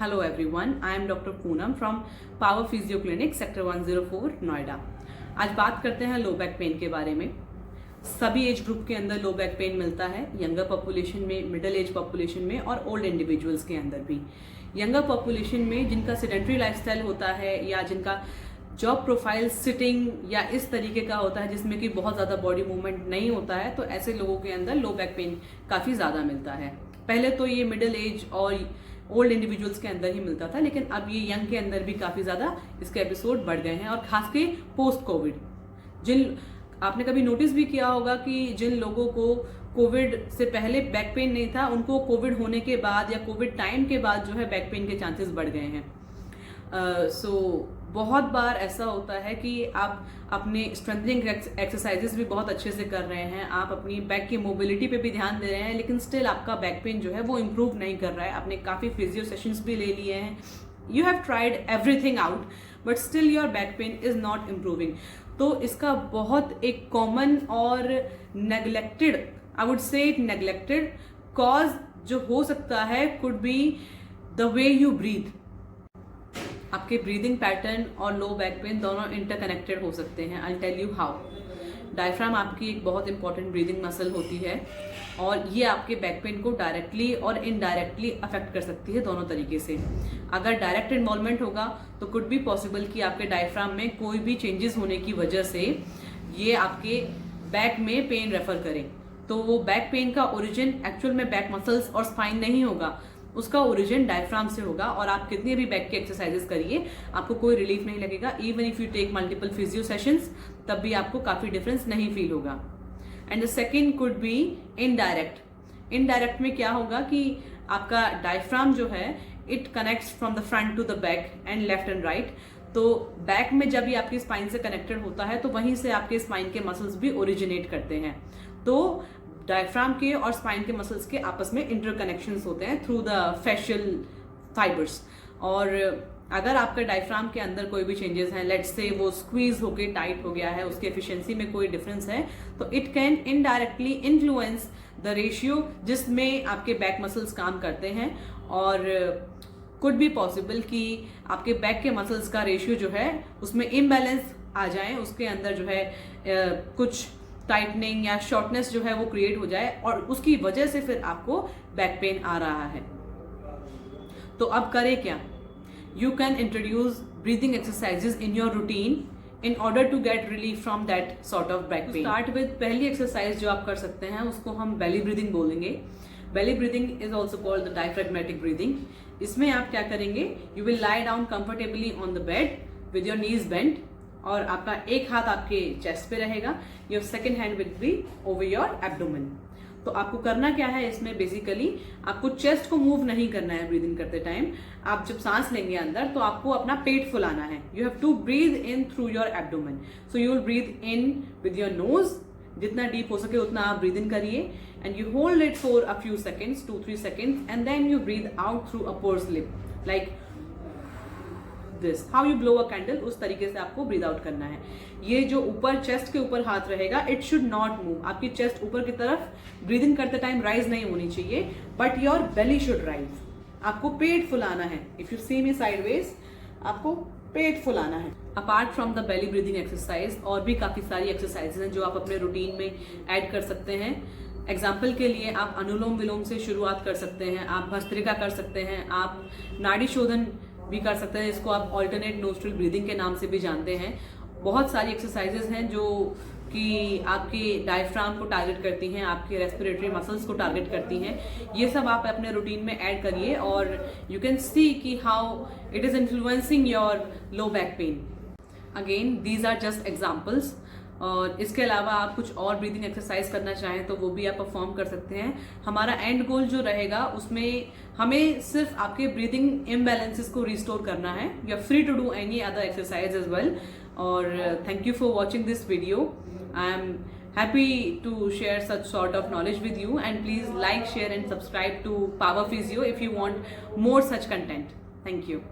Hello everyone, I am Dr. Poonam from Power Physio Clinic, Sector 104, Noida. आज बात करते हैं लो बैक पेन के बारे में। सभी एज ग्रुप के अंदर लो बैक पेन मिलता है, यंगर पॉपुलेशन में, मिडिल एज पॉपुलेशन में और ओल्ड इंडिविजुअल्स के अंदर भी। यंगर पॉपुलेशन में जिनका सेडेंटरी लाइफस्टाइल होता है या जिनका जॉब प्रोफाइल सिटिंग या इस तरीके का होता है जिसमें कि बहुत ज़्यादा बॉडी मूवमेंट नहीं होता है, तो ऐसे लोगों के अंदर लो बैक पेन काफ़ी ज़्यादा मिलता है। पहले तो ये मिडिल एज और ओल्ड इंडिविजुअल्स के अंदर ही मिलता था, लेकिन अब ये यंग के अंदर भी काफ़ी ज़्यादा इसके एपिसोड बढ़ गए हैं। और खास के पोस्ट कोविड, जिन आपने कभी नोटिस भी किया होगा कि जिन लोगों को कोविड से पहले बैक पेन नहीं था, उनको कोविड होने के बाद या कोविड टाइम के बाद जो है बैक पेन के चांसेस बढ़ गए हैं। बहुत बार ऐसा होता है कि आप अपने स्ट्रेंथनिंग एक्सरसाइजेस भी बहुत अच्छे से कर रहे हैं, आप अपनी बैक की मोबिलिटी पे भी ध्यान दे रहे हैं, लेकिन स्टिल आपका बैक पेन जो है वो इम्प्रूव नहीं कर रहा है। आपने काफ़ी फिजियो सेशंस भी ले लिए हैं, you have tried everything out, but still your back pain is not improving. तो इसका बहुत एक कॉमन और neglected, I would say it neglected cause जो हो सकता है could be the way you breathe. आपके ब्रीदिंग पैटर्न और लो बैक पेन दोनों इंटरकनेक्टेड हो सकते हैं। I tell you how. Diaphragm आपकी एक बहुत इंपॉर्टेंट ब्रीदिंग मसल होती है और ये आपके बैक पेन को डायरेक्टली और इनडायरेक्टली अफेक्ट कर सकती है दोनों तरीके से। अगर डायरेक्ट इन्वॉल्वमेंट होगा तो कुड बी पॉसिबल कि आपके डायफ्राम में कोई भी चेंजेस होने की वजह से ये आपके बैक में पेन रेफर करें, तो वो बैक पेन का ओरिजिन एक्चुअल में बैक मसल्स और स्पाइन नहीं होगा, उसका ओरिजिन डायफ्राम से होगा। और आप कितने भी बैक के एक्सरसाइजेस करिए, आपको कोई रिलीफ नहीं लगेगा। Even if you take multiple physio sessions, तब भी आपको काफी डिफरेंस नहीं फील होगा। And the second could be indirect. Indirect में क्या होगा कि आपका डायफ्राम जो है it connects from the front to the back and left and right. तो बैक में जब भी आपकी स्पाइन से कनेक्टेड होता है तो वहीं से आपके स्पाइन के मसल्स भी ओरिजिनेट करते हैं। तो डायफ्राम के और स्पाइन के मसल्स के आपस में इंटरकनेक्शंस होते हैं थ्रू द फेशियल फाइबर्स। और अगर आपका डायफ्राम के अंदर कोई भी चेंजेस हैं, लेट्स से वो स्क्वीज होके टाइट हो गया है, उसकी एफिशिएंसी में कोई डिफरेंस है, तो it can indirectly influence the ratio जिसमें आपके बैक मसल्स काम करते हैं। और कुड बी पॉसिबल कि आपके बैक के मसल्स का रेशियो जो है उसमें इम्बैलेंस आ जाए, उसके अंदर जो है कुछ टाइटनिंग या शॉर्टनेस जो है वो क्रिएट हो जाए और उसकी वजह से फिर आपको बैक पेन आ रहा है। तो अब करें क्या? You can introduce breathing exercises in your routine in order to get relief from that sort of back pain. Start with पहली एक्सरसाइज जो आप कर सकते हैं उसको हम बेली ब्रीदिंग बोलेंगे। Belly breathing is also called the diaphragmatic breathing. इसमें आप क्या करेंगे? You will lie down comfortably on the bed with your knees bent और आपका एक हाथ आपके चेस्ट पे रहेगा, your second hand will be over your abdomen. तो आपको करना क्या है इसमें? बेसिकली आपको चेस्ट को मूव नहीं करना है ब्रीदिंग करते टाइम। आप जब सांस लेंगे अंदर तो आपको अपना पेट फुलाना है। You have to breathe in through your abdomen. So you will breathe in with your nose, जितना डीप हो सके उतना आप ब्रीद इन करिए, and you hold it for a few seconds, 2-3 seconds, and then you breathe out through a pursed lip like this. How you blow a candle, उस तरीके से आपको ब्रीद आउट करना है। ये जो ऊपर चेस्ट के ऊपर हाथ रहेगा, इट शुड नॉट मूव। आपकी चेस्ट ऊपर की तरफ ब्रीदिंग करते टाइम राइज नहीं होनी चाहिए, but your belly should rise. आपको पेट फुलाना है। If you see me sideways, आपको पेट फुलाना है। Apart from the belly breathing exercise और भी काफी सारी एक्सरसाइजेज हैं जो आप अपने रूटीन में ऐड कर सकते हैं। एग्जाम्पल के लिए आप अनुलोम विलोम से शुरुआत कर सकते हैं, आप भस्त्रिका कर सकते हैं, आप नाड़ी शोधन भी कर सकते हैं, इसको आप ऑल्टरनेट नोस्ट्रल ब्रीदिंग के नाम से भी जानते हैं। बहुत सारी एक्सरसाइजेस हैं जो कि आपके डायफ्राम को टारगेट करती हैं, आपके रेस्पिरेटरी मसल्स को टारगेट करती हैं। ये सब आप अपने रूटीन में ऐड करिए और यू कैन सी कि how it is influencing your low back pain. Again these are just examples. और इसके अलावा आप कुछ और ब्रीदिंग एक्सरसाइज करना चाहें तो वो भी आप परफॉर्म कर सकते हैं। हमारा एंड गोल जो रहेगा उसमें हमें सिर्फ आपके ब्रीदिंग इम्बैलेंसेस को रिस्टोर करना है। You are free to do any other exercise as well. और thank you for watching this video. I am happy to share such sort of knowledge with you, and please like, share and subscribe to Power Physio if you want more such content. Thank you.